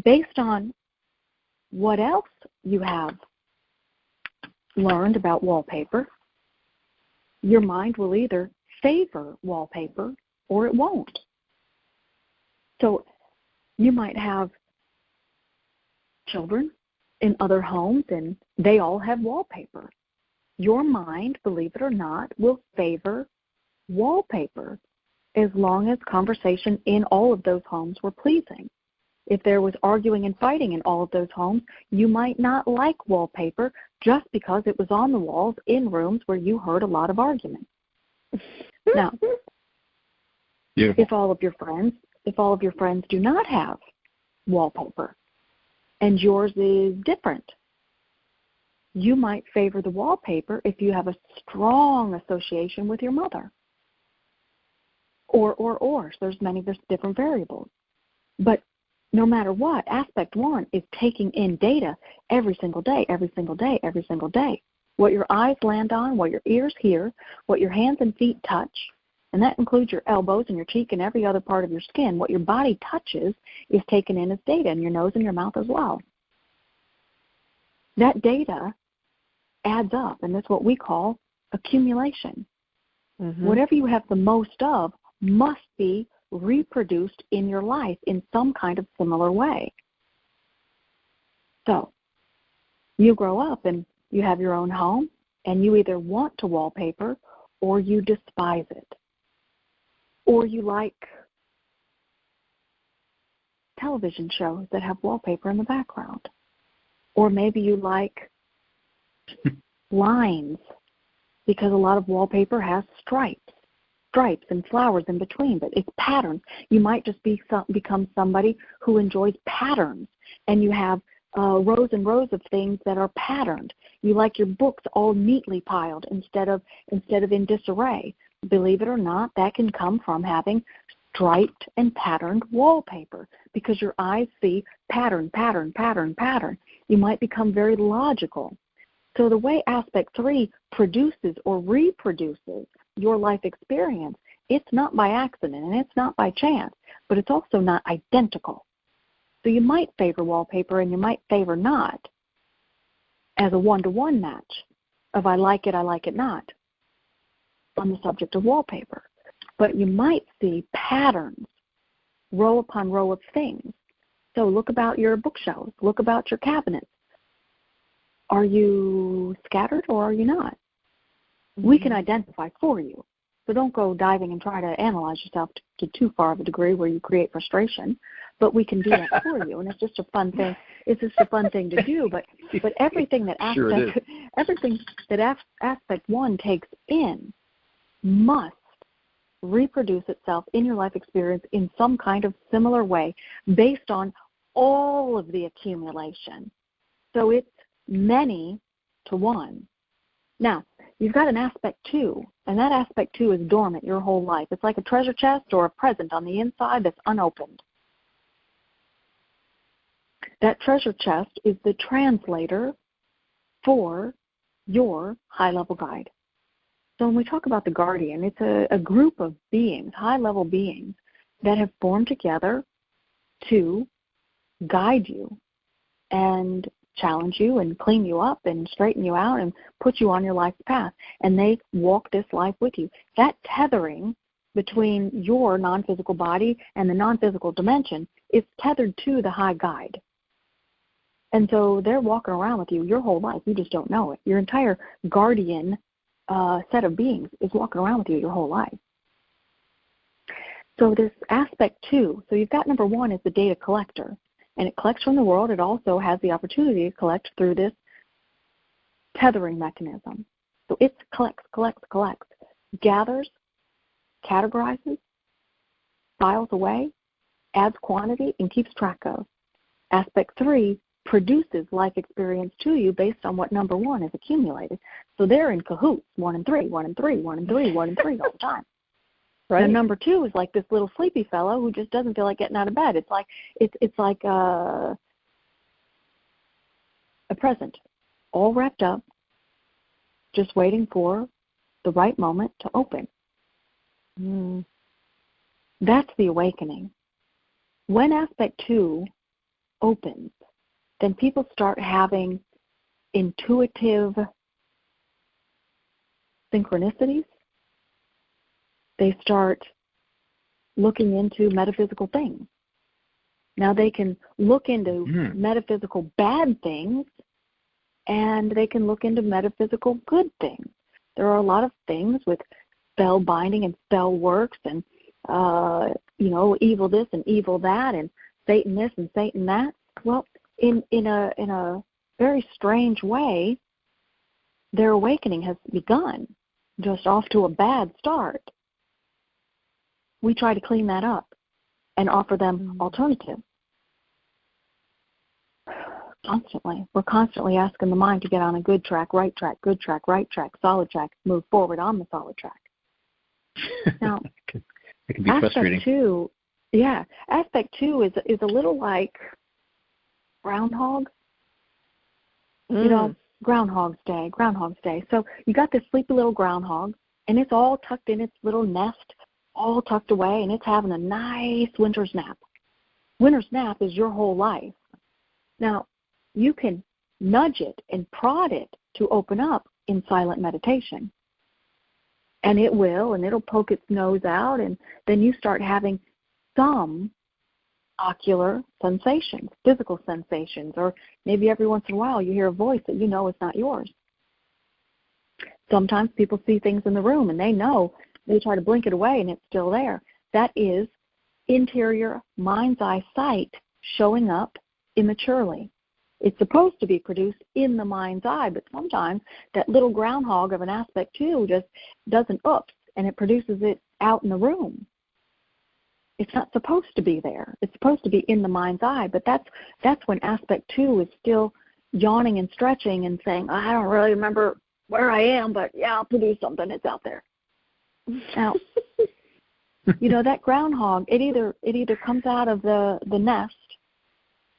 based on what else you have learned about wallpaper, your mind will either favor wallpaper or it won't. So you might have children in other homes and they all have wallpaper. Your mind, believe it or not, will favor wallpaper as long as conversation in all of those homes were pleasing. If there was arguing and fighting in all of those homes, you might not like wallpaper just because it was on the walls in rooms where you heard a lot of argument. Now, if all of your friends do not have wallpaper and yours is different, you might favor the wallpaper if you have a strong association with your mother. Or. So there's different variables. But no matter what, aspect 1 is taking in data every single day, every single day, every single day. What your eyes land on, what your ears hear, what your hands and feet touch, and that includes your elbows and your cheek and every other part of your skin. What your body touches is taken in as data, and your nose and your mouth as well. That data adds up, and that's what we call accumulation. Mm-hmm. Whatever you have the most of must be reproduced in your life in some kind of similar way. So you grow up and you have your own home, and you either want to wallpaper or you despise it. Or you like television shows that have wallpaper in the background. Or maybe you like lines because a lot of wallpaper has stripes and flowers in between, but it's patterns. You might just become somebody who enjoys patterns, and you have rows and rows of things that are patterned. You like your books all neatly piled instead of in disarray. Believe it or not, that can come from having striped and patterned wallpaper because your eyes see pattern, pattern, pattern, pattern. You might become very logical. So the way aspect 3 produces or reproduces your life experience, it's not by accident and it's not by chance, but it's also not identical. So you might favor wallpaper and you might favor not as a one-to-one match of I like it not on the subject of wallpaper. But you might see patterns, row upon row of things. So look about your bookshelves, look about your cabinets. Are you scattered or are you not? We can identify for you. So don't go diving and try to analyze yourself to too far of a degree where you create frustration. But we can do that for you, and it's just a fun thing. It's just a fun thing to do. But everything that aspect 1 takes in must reproduce itself in your life experience in some kind of similar way based on all of the accumulation. So it's many to 1. Now, you've got an aspect 2, and that aspect 2 is dormant your whole life. It's like a treasure chest or a present on the inside that's unopened. That treasure chest is the translator for your high-level guide. So when we talk about the guardian, it's a group of beings, high-level beings, that have formed together to guide you and challenge you and clean you up and straighten you out and put you on your life's path. And they walk this life with you. That tethering between your non-physical body and the non-physical dimension is tethered to the high guide. And so they're walking around with you your whole life. You just don't know it. Your entire guardian set of beings is walking around with you your whole life. So this aspect 2, so you've got number 1 is the data collector. And it collects from the world. It also has the opportunity to collect through this tethering mechanism. So it collects, gathers, categorizes, files away, adds quantity, and keeps track of. Aspect 3 produces life experience to you based on what number 1 has accumulated. So they're in cahoots, 1 and 3, 1 and 3, 1 and 3, 1 and 3 all the time. Right. And number 2 is like this little sleepy fellow who just doesn't feel like getting out of bed. It's like a present, all wrapped up, just waiting for the right moment to open. That's the awakening. When aspect 2 opens, then people start having intuitive synchronicities. They start looking into metaphysical things. Now they can look into metaphysical bad things, and they can look into metaphysical good things. There are a lot of things with spell binding and spell works and, evil this and evil that and Satan this and Satan that. Well, in a very strange way, their awakening has begun, just off to a bad start. We try to clean that up and offer them alternatives. Constantly. We're constantly asking the mind to get on a good track, right track, good track, right track, solid track, move forward on the solid track. Now, it can be frustrating. Aspect 2 is a little like Groundhog. Groundhog's Day. So you got this sleepy little groundhog, and it's all tucked in its little nest, all tucked away, and it's having a nice winter's nap. Winter's nap is your whole life. Now, you can nudge it and prod it to open up in silent meditation. And it will, and it'll poke its nose out, and then you start having some ocular sensations, physical sensations, or maybe every once in a while you hear a voice that you know is not yours. Sometimes people see things in the room, and they know, they try to blink it away, and it's still there. That is interior mind's eye sight showing up immaturely. It's supposed to be produced in the mind's eye, but sometimes that little groundhog of an aspect 2 just doesn't oops, and it produces it out in the room. It's not supposed to be there. It's supposed to be in the mind's eye, but that's when aspect 2 is still yawning and stretching and saying, I don't really remember where I am, but yeah, I'll produce something. It's out there. Now, that groundhog, it either comes out of the nest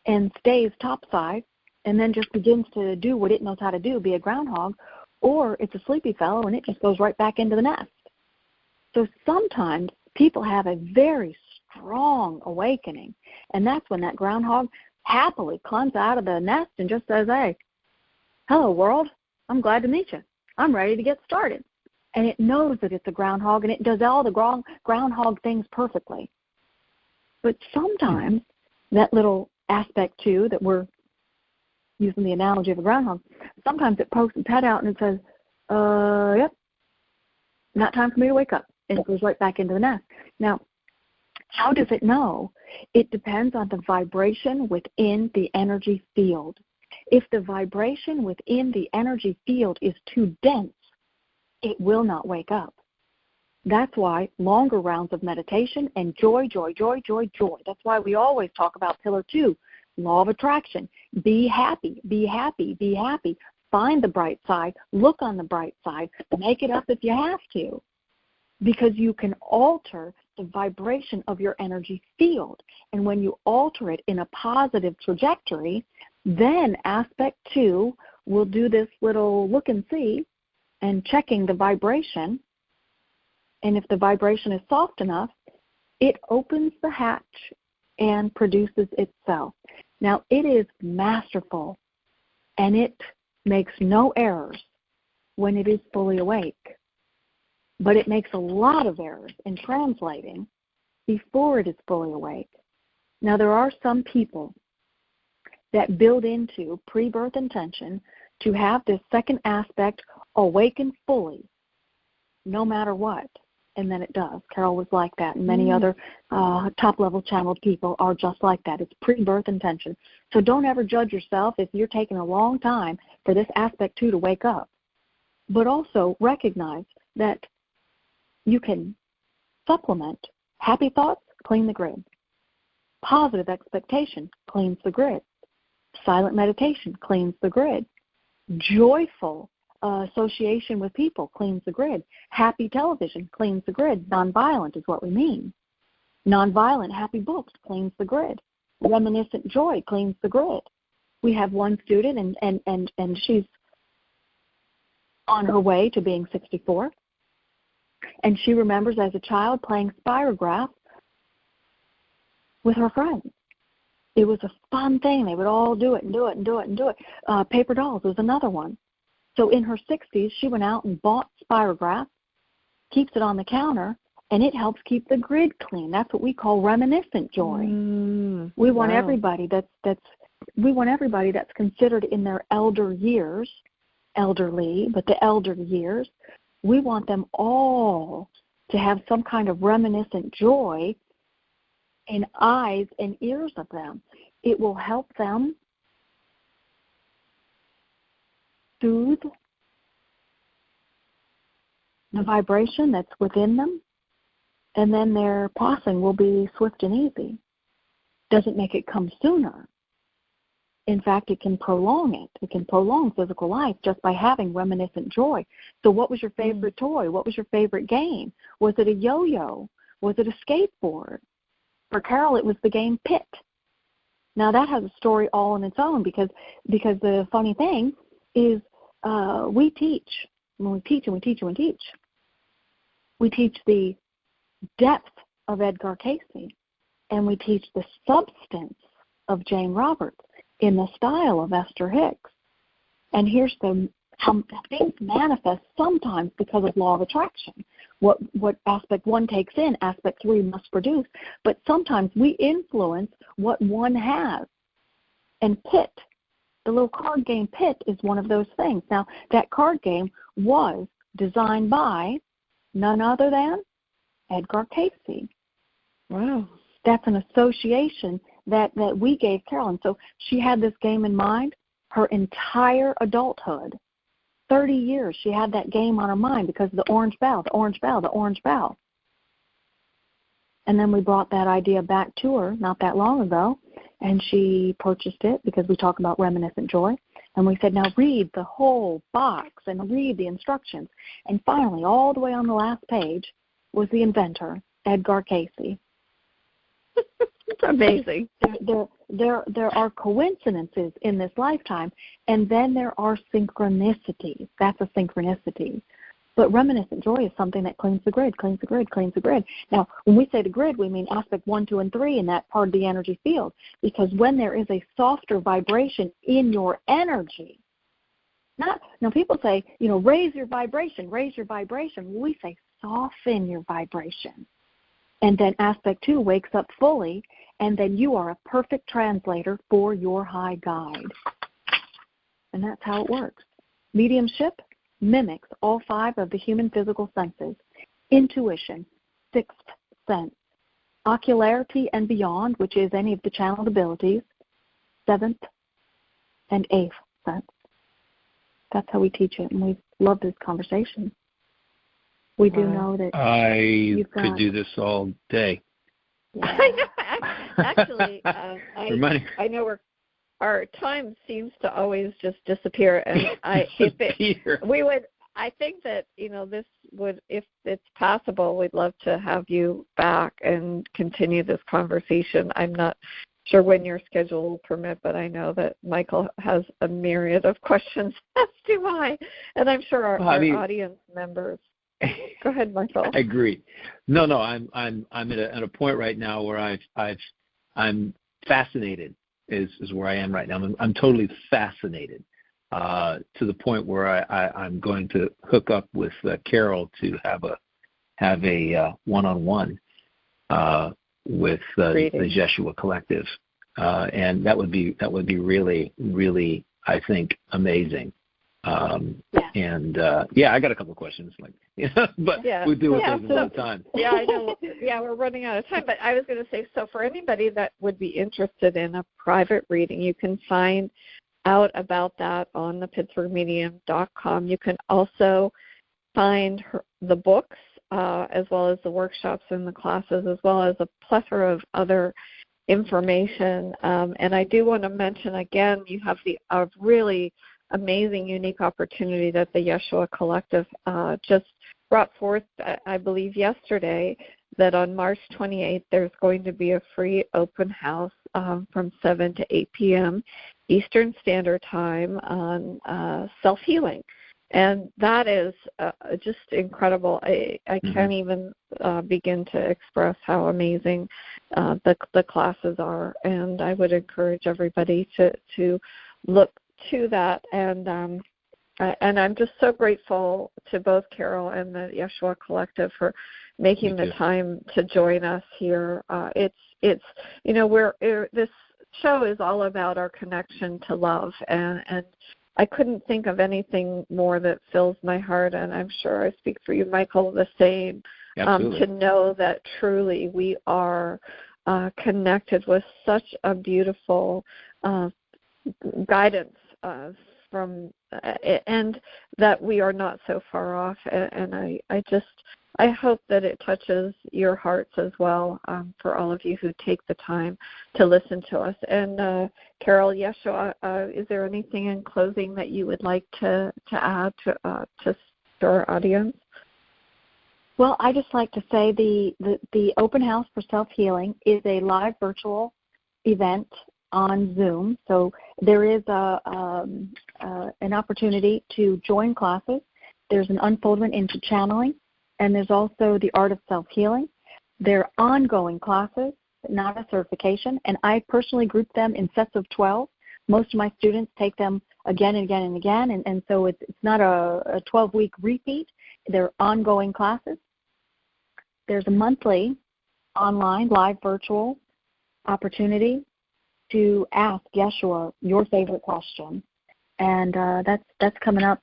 and stays topside and then just begins to do what it knows how to do, be a groundhog, or it's a sleepy fellow and it just goes right back into the nest. So sometimes people have a very strong awakening, and that's when that groundhog happily climbs out of the nest and just says, hey, hello, world. I'm glad to meet you. I'm ready to get started. And it knows that it's a groundhog, and it does all the groundhog things perfectly. But sometimes that little aspect 2 that we're using the analogy of a groundhog, sometimes it pokes its head out and it says, yep, not time for me to wake up. And it goes right back into the nest. Now, how does it know? It depends on the vibration within the energy field. If the vibration within the energy field is too dense, it will not wake up. That's why longer rounds of meditation and joy. That's why we always talk about pillar 2, law of attraction. Be happy. Find the bright side. Look on the bright side. Make it up if you have to. Because you can alter the vibration of your energy field. And when you alter it in a positive trajectory, then aspect 2 will do this little look and see and checking the vibration. And if the vibration is soft enough, it opens the hatch and produces itself. Now, it is masterful, and it makes no errors when it is fully awake. But it makes a lot of errors in translating before it is fully awake. Now, there are some people that build into pre-birth intention to have this second aspect awaken fully, no matter what. And then it does. Carol was like that, and many other top-level channeled people are just like that. It's pre-birth intention. So don't ever judge yourself if you're taking a long time for this aspect 2 to wake up. But also recognize that you can supplement happy thoughts, clean the grid. Positive expectation cleans the grid. Silent meditation cleans the grid. Joyful association with people cleans the grid. Happy television cleans the grid. Nonviolent is what we mean. Nonviolent, happy books cleans the grid. Reminiscent joy cleans the grid. We have one student, and she's on her way to being 64, and she remembers as a child playing spirograph with her friends. It was a fun thing. They would all do it and do it and do it and do it. Paper dolls was another one. So in her 60s, she went out and bought spirograph, keeps it on the counter, and it helps keep the grid clean. That's what we call reminiscent joy. We want everybody that's considered in their elder years, elderly, but the elder years, we want them all to have some kind of reminiscent joy in eyes and ears of them. It will help them soothe the vibration that's within them, and then their passing will be swift and easy. Doesn't make it come sooner. In fact, it can prolong it. It can prolong physical life just by having reminiscent joy. So what was your favorite toy? What was your favorite game? Was it a yo-yo? Was it a skateboard? For Carol, it was the game Pit. Now, that has a story all on its own because the funny thing is we teach. When we teach and we teach and we teach, we teach the depth of Edgar Cayce, and we teach the substance of Jane Roberts in the style of Esther Hicks. And here's how things manifest sometimes because of law of attraction. What aspect 1 takes in, aspect 3 must produce. But sometimes we influence what 1 has. And Pit, the little card game Pit, is one of those things. Now, that card game was designed by none other than Edgar Cayce. Wow. That's an association that we gave Carolyn. So she had this game in mind her entire adulthood. 30 years she had that game on her mind because of the orange bell, the orange bell, the orange bell. And then we brought that idea back to her not that long ago, and she purchased it because we talk about reminiscent joy. And we said, now read the whole box and read the instructions. And finally, all the way on the last page was the inventor, Edgar Cayce. It's amazing. There are coincidences in this lifetime, and then there are synchronicities. That's a synchronicity. But reminiscent joy is something that cleans the grid, cleans the grid, cleans the grid. Now, when we say the grid, we mean aspect 1, 2, and 3 in that part of the energy field. Because when there is a softer vibration in your energy, now people say, raise your vibration, raise your vibration. Well, we say soften your vibration. And then aspect 2 wakes up fully, and then you are a perfect translator for your high guide. And that's how it works. Mediumship mimics all 5 of the human physical senses. Intuition, 6th sense. Ocularity and beyond, which is any of the channeled abilities, 7th and 8th sense. That's how we teach it, and we love this conversation. We do know that I could do this all day. Yeah. Actually, I know our time seems to always just disappear, and I think that this would, if it's possible, we'd love to have you back and continue this conversation. I'm not sure when your schedule will permit, but I know that Michael has a myriad of questions, as do I, and I'm sure our audience members. Go ahead, Michael. I agree. No, I'm at a point right now where I'm fascinated is where I am right now. I'm totally fascinated to the point where I'm going to hook up with Carol to have a one-on-one with the Jeshua Collective, and that would be really, really, I think, amazing. And I got a couple of questions, but we'll deal with those another time. Yeah, I know. Yeah, we're running out of time. But I was going to say, so for anybody that would be interested in a private reading, you can find out about that on the PittsburghMedium.com. You can also find the books as well as the workshops and the classes, as well as a plethora of other information. And I do want to mention again, you have a really amazing, unique opportunity that the Jeshua Collective just brought forth, I believe yesterday, that on March 28th there's going to be a free open house from 7 to 8 p.m. Eastern Standard Time on self-healing. And that is just incredible. I can't even begin to express how amazing the classes are. And I would encourage everybody to look to that. And I'm just so grateful to both Carol and the Jeshua Collective for making the time to join us here. It's this show is all about our connection to love, and I couldn't think of anything more that fills my heart, and I'm sure I speak for you, Michael, the same, to know that truly we are connected with such a beautiful guidance from, and that we are not so far off. And I hope that it touches your hearts as well, for all of you who take the time to listen to us. And Carol, Jeshua, is there anything in closing that you would like to add to our audience? Well, I just like to say the open house for self-healing is a live virtual event on Zoom. So there is an opportunity to join classes. There's an unfoldment into channeling, and there's also the art of self-healing. They're ongoing classes, not a certification, and I personally group them in sets of 12. Most of my students take them again and again and again, and so it's not a 12-week repeat. They're ongoing classes. There's a monthly online, live virtual opportunity to ask Jeshua your favorite question, and that's coming up.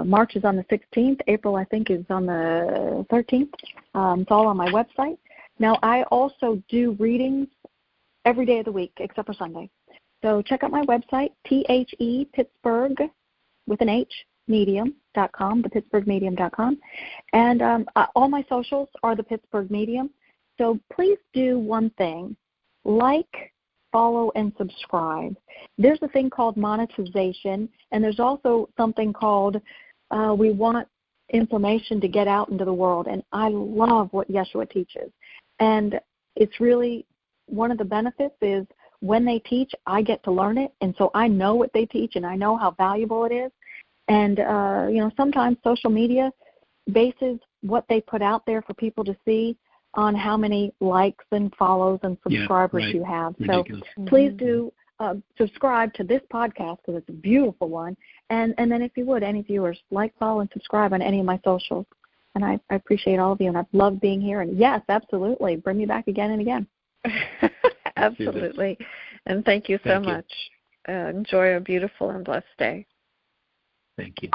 March is on the 16th. April, I think, is on the 13th. It's all on my website. Now, I also do readings every day of the week except for Sunday. So check out my website, Pittsburgh with an H, medium.com, thepittsburghmedium.com. And all my socials are the Pittsburgh Medium. So please do one thing, like, follow, and subscribe. There's a thing called monetization, and there's also something called we want information to get out into the world, and I love what Jeshua teaches. And it's really one of the benefits is when they teach, I get to learn it, and so I know what they teach, and I know how valuable it is. And, sometimes social media bases what they put out there for people to see on how many likes and follows and subscribers you have. Ridiculous. So please do subscribe to this podcast because it's a beautiful one. And then if you would, any viewers, like, follow, and subscribe on any of my socials. And I appreciate all of you, and I've loved being here. And, yes, absolutely, bring me back again and again. Absolutely. And thank you so much. Enjoy a beautiful and blessed day. Thank you.